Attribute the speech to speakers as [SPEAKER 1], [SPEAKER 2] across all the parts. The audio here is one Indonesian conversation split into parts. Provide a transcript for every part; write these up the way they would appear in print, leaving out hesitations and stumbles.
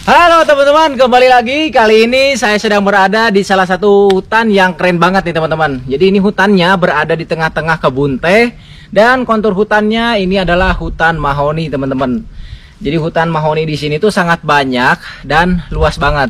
[SPEAKER 1] Halo teman-teman, kembali lagi. Kali ini saya sedang berada di salah satu hutan yang keren banget nih teman-teman. Jadi ini hutannya berada di tengah-tengah kebun teh. Dan kontur hutannya ini adalah hutan mahoni teman-teman. Jadi hutan mahoni di sini tuh sangat banyak dan luas banget.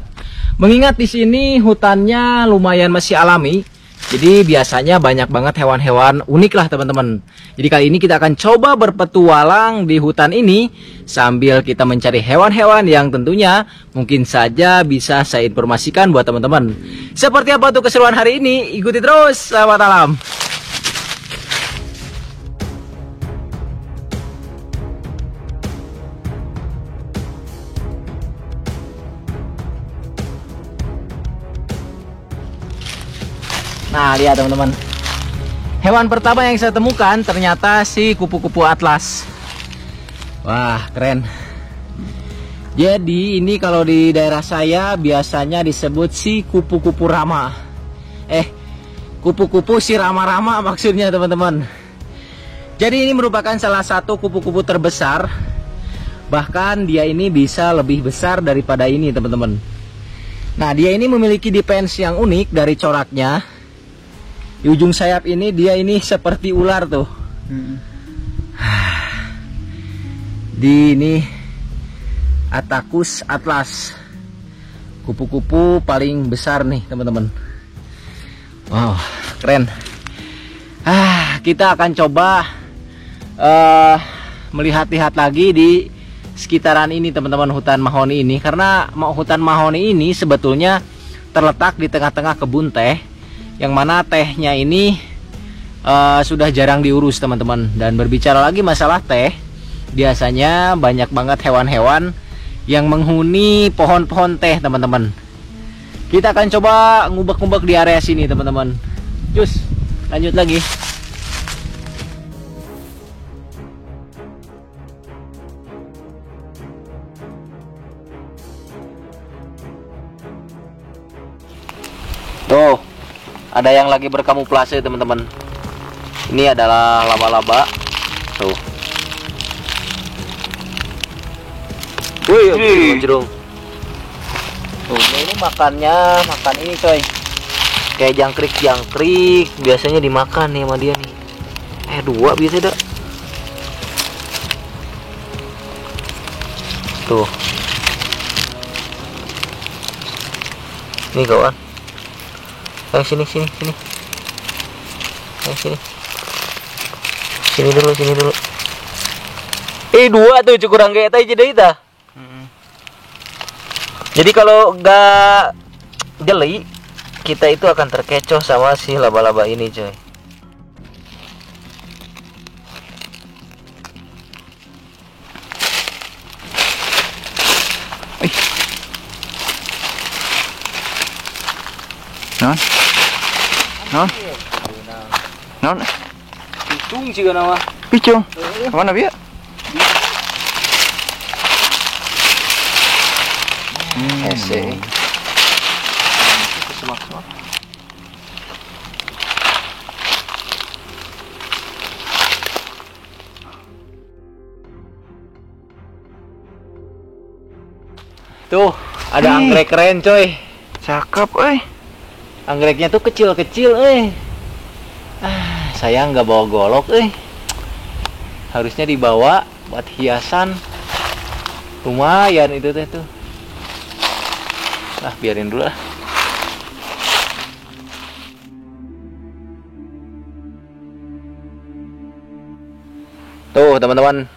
[SPEAKER 1] Mengingat di sini hutannya lumayan masih alami. Jadi biasanya banyak banget hewan-hewan unik lah teman-teman. Jadi kali ini kita akan coba berpetualang di hutan ini sambil kita mencari hewan-hewan yang tentunya mungkin saja bisa saya informasikan buat teman-teman. Seperti apa tuh keseruan hari ini? Ikuti terus, selamat alam. Nah, lihat teman-teman. Hewan pertama yang saya temukan ternyata si kupu-kupu atlas. Wah, keren. Jadi ini kalau di daerah saya biasanya disebut si kupu-kupu rama. Kupu-kupu si rama-rama maksudnya teman-teman. Jadi ini merupakan salah satu kupu-kupu terbesar. Bahkan dia ini bisa lebih besar daripada ini teman-teman. Nah, dia ini memiliki defense yang unik dari coraknya. Di ujung sayap ini dia ini seperti ular tuh. Di ini Attacus atlas, kupu-kupu paling besar nih teman-teman. Wow, keren. Kita akan coba melihat-lihat lagi di sekitaran ini teman-teman, hutan mahoni ini. Karena hutan mahoni ini sebetulnya terletak di tengah-tengah kebun teh, yang mana tehnya ini sudah jarang diurus teman-teman. Dan berbicara lagi masalah teh, biasanya banyak banget hewan-hewan yang menghuni pohon-pohon teh teman-teman. Kita akan coba ngubek-ngubek di area sini teman-teman. Cus, lanjut lagi. Tuh, ada yang lagi berkamuflase teman-teman. Ini adalah laba-laba. Tuh. Wih, jerung. Tuh, ini makan ini coy. Kayak jangkrik biasanya dimakan nih sama dia nih. Dua biasa dah. Tuh. Ini kawan. Sini. Sini dulu. Dua tuh cukup rangge eta jadi ita. Jadi kalau nggak jeli, kita itu akan terkecoh sama si laba-laba ini coy.
[SPEAKER 2] Non. Non. Non.
[SPEAKER 1] Pitung juga nama.
[SPEAKER 2] Picung. Mana biar?
[SPEAKER 1] Ese. Semak. Tuh, ada anggrek keren coy.
[SPEAKER 2] Cakep,
[SPEAKER 1] Anggreknya tuh kecil-kecil, saya nggak bawa golok, harusnya dibawa buat hiasan. Lumayan itu teh tuh. Biarin dulu lah. Tuh teman-teman,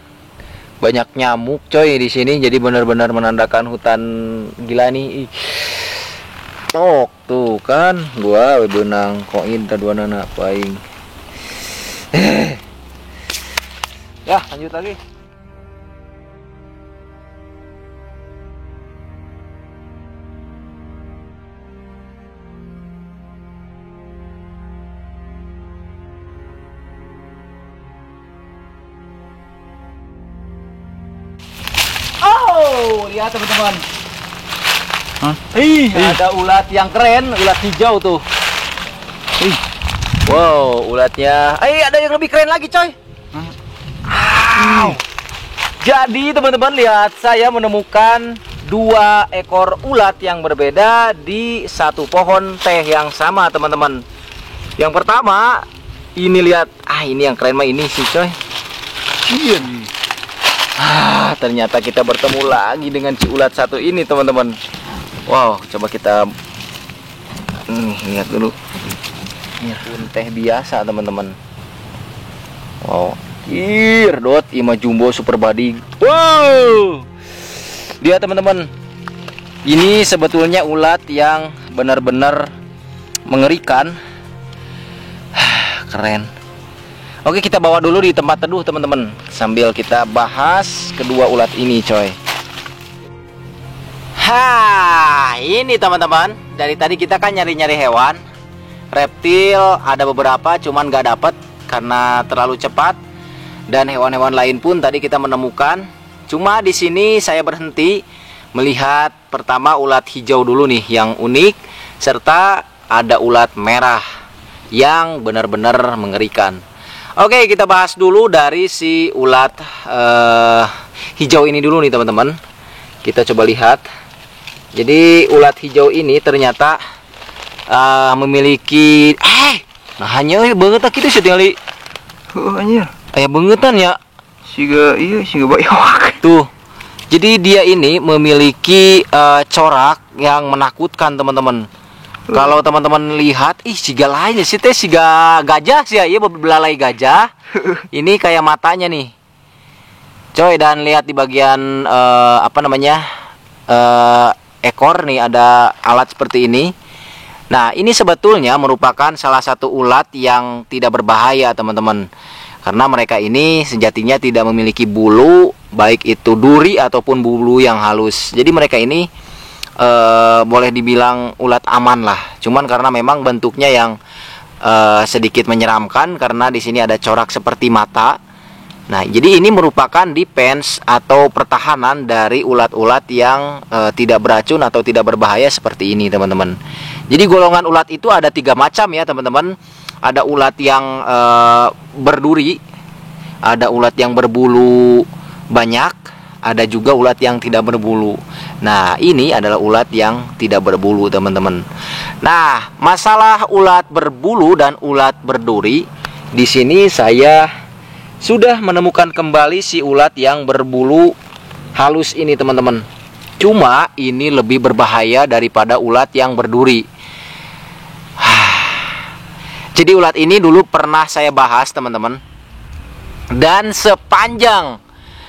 [SPEAKER 1] banyak nyamuk coy di sini, jadi benar-benar menandakan hutan gila nih. Tok tuh kan, gua benang koin taduan anak paing. Ya lanjut lagi. Oh, lihat teman-teman. Ada ulat yang keren, ulat hijau tuh. Wow, ulatnya. Ada yang lebih keren lagi, coy. Jadi teman-teman lihat, saya menemukan 2 ekor ulat yang berbeda di satu pohon teh yang sama, teman-teman. Yang pertama, ini lihat. Ini yang keren mah ini sih, coy. Ternyata kita bertemu lagi dengan si ulat satu ini, teman-teman. Wow, coba kita lihat dulu. Ini pun teh biasa, teman-teman. Wow, dot ima jumbo super body. Wow, dia teman-teman. Ini sebetulnya ulat yang benar-benar mengerikan. Keren. Oke, kita bawa dulu di tempat teduh, teman-teman, sambil kita bahas kedua ulat ini, coy. Ini teman-teman, dari tadi kita kan nyari-nyari hewan. Reptil ada beberapa, cuman nggak dapet karena terlalu cepat. Dan hewan-hewan lain pun tadi kita menemukan. Cuma di sini saya berhenti melihat pertama ulat hijau dulu nih yang unik, serta ada ulat merah yang benar-benar mengerikan. Oke, kita bahas dulu dari si ulat hijau ini dulu nih, teman-teman. Kita coba lihat. Jadi ulat hijau ini ternyata memiliki hanya banget kita setinggali.
[SPEAKER 2] Anjir.
[SPEAKER 1] Bangetan ya.
[SPEAKER 2] Siga bayawak.
[SPEAKER 1] Tuh. Jadi dia ini memiliki corak yang menakutkan, teman-teman. Kalau teman-teman lihat, siga lainnya sih teh siga gajah sih ya, belalai gajah. Ini kayak matanya nih. Coy, dan lihat di bagian ekor nih ada alat seperti ini. Nah, ini sebetulnya merupakan salah satu ulat yang tidak berbahaya, teman-teman. Karena mereka ini sejatinya tidak memiliki bulu, baik itu duri ataupun bulu yang halus. Jadi mereka ini boleh dibilang ulat aman lah. Cuman karena memang bentuknya yang sedikit menyeramkan karena di sini ada corak seperti mata. Nah, jadi ini merupakan defense atau pertahanan dari ulat-ulat yang tidak beracun atau tidak berbahaya seperti ini, teman-teman. Jadi golongan ulat itu ada 3 macam ya, teman-teman. Ada ulat yang berduri, ada ulat yang berbulu banyak, ada juga ulat yang tidak berbulu. Nah, ini adalah ulat yang tidak berbulu, teman-teman. Nah, masalah ulat berbulu dan ulat berduri, di sini saya sudah menemukan kembali si ulat yang berbulu halus ini, teman-teman. Cuma ini lebih berbahaya daripada ulat yang berduri. Jadi ulat ini dulu pernah saya bahas, teman-teman. Dan sepanjang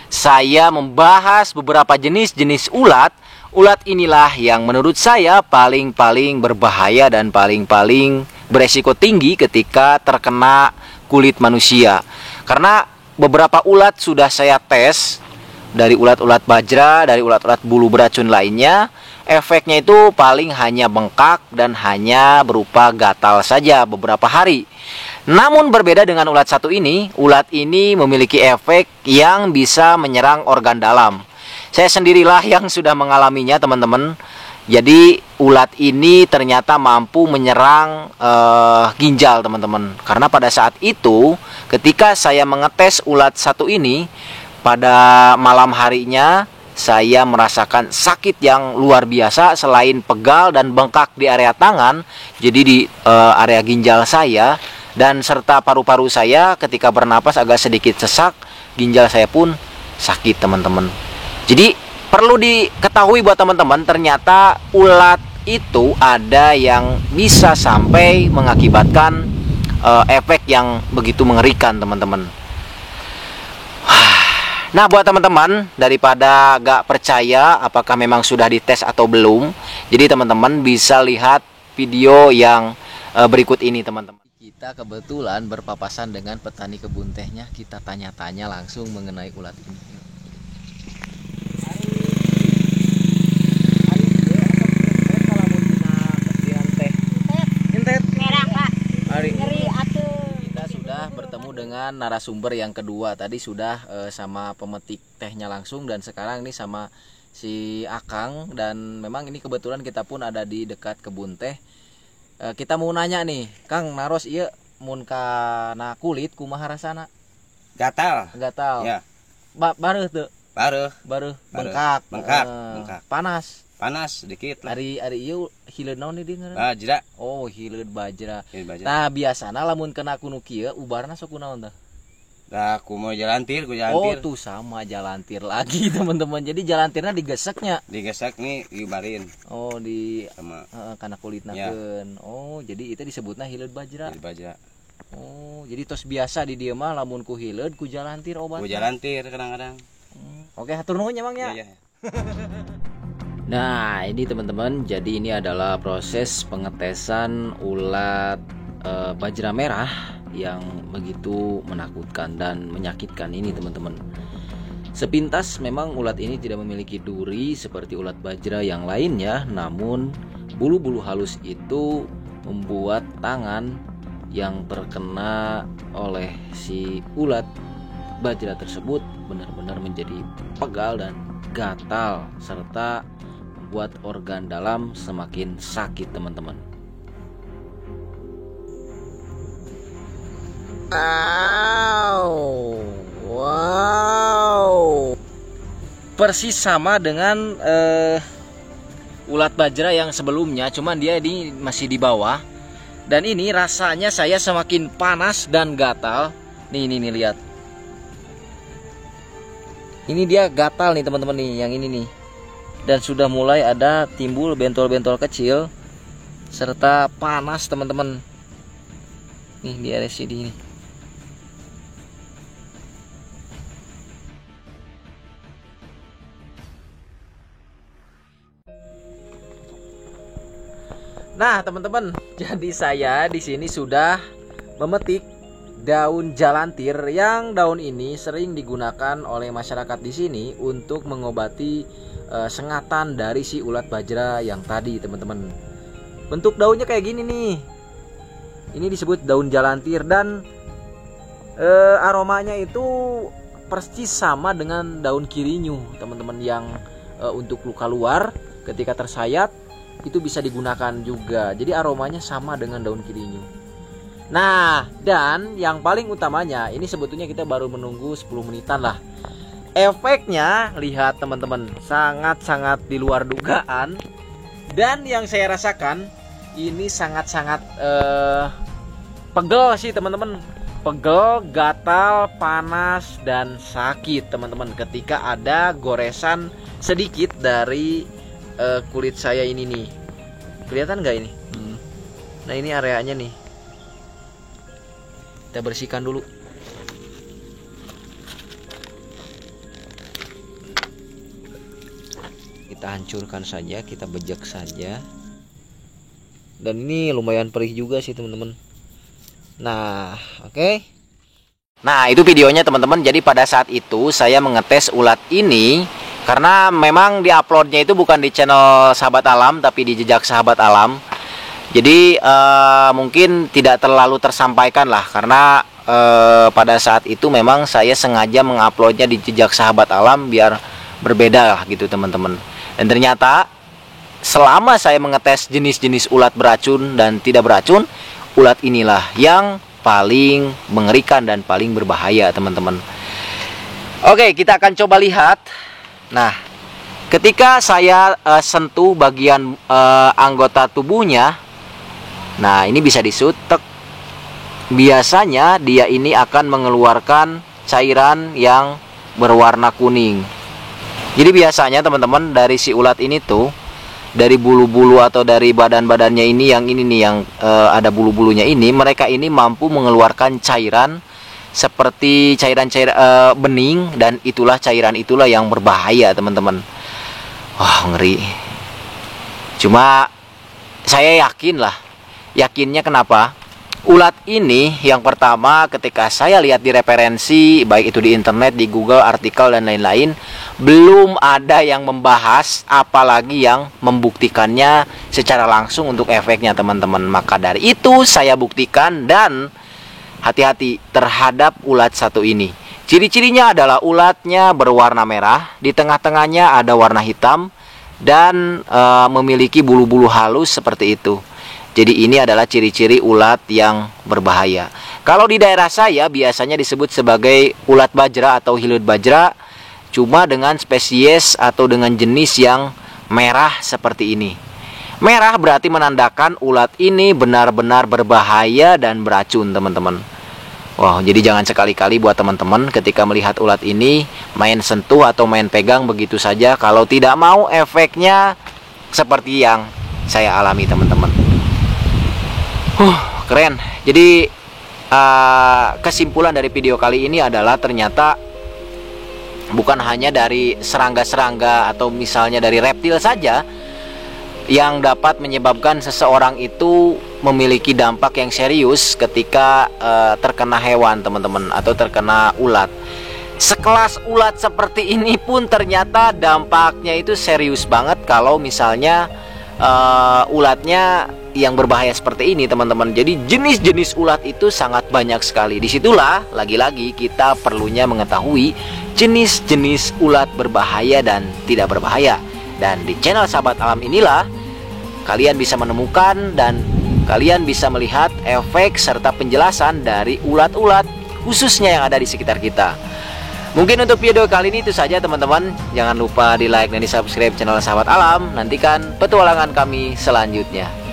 [SPEAKER 1] saya membahas beberapa jenis-jenis ulat, ulat inilah yang menurut saya paling-paling berbahaya dan paling-paling beresiko tinggi ketika terkena kulit manusia. Karena beberapa ulat sudah saya tes, dari ulat-ulat bajra, dari ulat-ulat bulu beracun lainnya, efeknya itu paling hanya bengkak dan hanya berupa gatal saja beberapa hari. Namun berbeda dengan ulat satu ini, ulat ini memiliki efek yang bisa menyerang organ dalam. Saya sendirilah yang sudah mengalaminya, teman-teman. Jadi ulat ini ternyata mampu menyerang ginjal, teman-teman. Karena pada saat itu, ketika saya mengetes ulat satu ini, pada malam harinya saya merasakan sakit yang luar biasa. Selain pegal dan bengkak di area tangan, jadi di area ginjal saya dan serta paru-paru saya ketika bernapas agak sedikit sesak. Ginjal saya pun sakit, teman-teman. Jadi perlu diketahui buat teman-teman, ternyata ulat itu ada yang bisa sampai mengakibatkan efek yang begitu mengerikan, teman-teman. Nah, buat teman-teman, daripada gak percaya apakah memang sudah dites atau belum, jadi teman-teman bisa lihat video yang berikut ini, teman-teman. Kita kebetulan berpapasan dengan petani kebun tehnya. Kita tanya-tanya langsung mengenai ulat ini. Kita sudah bertemu dengan narasumber yang kedua. Tadi sudah sama pemetik tehnya langsung, dan sekarang ini sama si Akang. Dan memang ini kebetulan kita pun ada di dekat kebun teh. Kita mau nanya nih, Kang, naros iya mun kana kulit kumaha rasana?
[SPEAKER 3] Gatal.
[SPEAKER 1] Ya. Baru tuh. Baru bengkak.
[SPEAKER 3] Bengkak.
[SPEAKER 1] Panas.
[SPEAKER 3] Panas sedikit lah.
[SPEAKER 1] Ari ieu hileud naon dia ngaranna?
[SPEAKER 3] Bajra.
[SPEAKER 1] Oh, hileud bajra. Nah, biasana lamun kena kuno kieu ubarna sok kunaon tah?
[SPEAKER 3] Dah aku mau jalantir,
[SPEAKER 1] Oh, tuh sama jalantir lagi, teman-teman. Jadi jalantirnya digeseknya.
[SPEAKER 3] Digesek nih, dibarin.
[SPEAKER 1] Oh, di
[SPEAKER 3] sama
[SPEAKER 1] kana kulitnakeun. Ya. Oh, jadi itu disebutna hileud bajra.
[SPEAKER 3] Hileud bajra.
[SPEAKER 1] Oh, jadi tos biasa di dieu mah lamun ku hileud ku jalantir obatna.
[SPEAKER 3] Ku jalantir kadang-kadang.
[SPEAKER 1] Oke, hatur nuhun ya, Mang ya.
[SPEAKER 3] Iya.
[SPEAKER 1] Nah, ini teman-teman, jadi ini adalah proses pengetesan ulat bajra merah yang begitu menakutkan dan menyakitkan ini, teman-teman. Sepintas memang ulat ini tidak memiliki duri seperti ulat bajra yang lainnya, namun bulu-bulu halus itu membuat tangan yang terkena oleh si ulat bajra tersebut benar-benar menjadi pegal dan gatal, serta membuat organ dalam semakin sakit, teman-teman. Wow. Persis sama dengan ulat bajra yang sebelumnya, cuman dia ini masih di bawah. Dan ini rasanya saya semakin panas dan gatal. Nih lihat. Ini dia gatal nih, teman-teman nih, yang ini nih. Dan sudah mulai ada timbul bentol-bentol kecil serta panas, teman-teman. Nih di area sini nih. Nah, teman-teman, jadi saya di sini sudah memetik daun jalantir, yang daun ini sering digunakan oleh masyarakat di sini untuk mengobati sengatan dari si ulat bajra yang tadi, teman-teman. Bentuk daunnya kayak gini nih. Ini disebut daun jalantir, dan aromanya itu persis sama dengan daun kirinyu, teman-teman, yang untuk luka luar ketika tersayat itu bisa digunakan juga. Jadi aromanya sama dengan daun kirinyu. Nah, dan yang paling utamanya, ini sebetulnya kita baru menunggu 10 menitan lah. Efeknya, lihat teman-teman, sangat-sangat di luar dugaan. Dan yang saya rasakan, ini sangat-sangat pegel sih, teman-teman. Pegel, gatal, panas, dan sakit, teman-teman, ketika ada goresan sedikit dari kulit saya ini nih. Kelihatan nggak ini? Nah, ini areanya nih. Kita bersihkan dulu. Kita hancurkan saja, kita bejek saja. Dan ini lumayan perih juga sih, teman-teman. Nah, oke. Nah, itu videonya teman-teman. Jadi pada saat itu saya mengetes ulat ini karena memang diuploadnya itu bukan di channel Sahabat Alam tapi di Jejak Sahabat Alam. Jadi mungkin tidak terlalu tersampaikan lah karena pada saat itu memang saya sengaja menguploadnya di Jejak Sahabat Alam biar berbeda lah gitu teman-teman. Dan ternyata selama saya mengetes jenis-jenis ulat beracun dan tidak beracun, ulat inilah yang paling mengerikan dan paling berbahaya teman-teman. Oke, kita akan coba lihat. Nah, ketika saya sentuh bagian anggota tubuhnya, nah ini bisa disutek. Biasanya dia ini akan mengeluarkan cairan yang berwarna kuning. Jadi biasanya teman-teman dari si ulat ini tuh, dari bulu-bulu atau dari badan-badannya ini nih yang ada bulu-bulunya ini, mereka ini mampu mengeluarkan cairan seperti cairan-cairan bening, dan cairan itulah yang berbahaya teman-teman. Wah, ngeri. Cuma saya yakinnya kenapa? Ulat ini yang pertama ketika saya lihat di referensi, baik itu di internet, di Google, artikel dan lain-lain, belum ada yang membahas apalagi yang membuktikannya secara langsung untuk efeknya teman-teman. Maka dari itu saya buktikan dan hati-hati terhadap ulat satu ini. Ciri-cirinya adalah ulatnya berwarna merah, di tengah-tengahnya ada warna hitam dan memiliki bulu-bulu halus seperti itu. Jadi ini adalah ciri-ciri ulat yang berbahaya. Kalau di daerah saya biasanya disebut sebagai ulat bajra atau hilut bajra, cuma dengan spesies atau dengan jenis yang merah seperti ini. Merah berarti menandakan ulat ini benar-benar berbahaya dan beracun teman-teman. Wow, jadi jangan sekali-kali buat teman-teman ketika melihat ulat ini main sentuh atau main pegang begitu saja, kalau tidak mau efeknya seperti yang saya alami teman-teman. Keren. Jadi kesimpulan dari video kali ini adalah ternyata bukan hanya dari serangga-serangga atau misalnya dari reptil saja yang dapat menyebabkan seseorang itu memiliki dampak yang serius ketika terkena hewan teman-teman, atau terkena ulat. Sekelas ulat seperti ini pun ternyata dampaknya itu serius banget kalau misalnya ulatnya yang berbahaya seperti ini teman-teman. Jadi jenis-jenis ulat itu sangat banyak sekali. Disitulah lagi-lagi kita perlunya mengetahui jenis-jenis ulat berbahaya dan tidak berbahaya. Dan di channel Sahabat Alam inilah kalian bisa menemukan dan kalian bisa melihat efek serta penjelasan dari ulat-ulat khususnya yang ada di sekitar kita. Mungkin untuk video kali ini itu saja teman-teman. Jangan lupa di like dan di subscribe channel Sahabat Alam. Nantikan petualangan kami selanjutnya.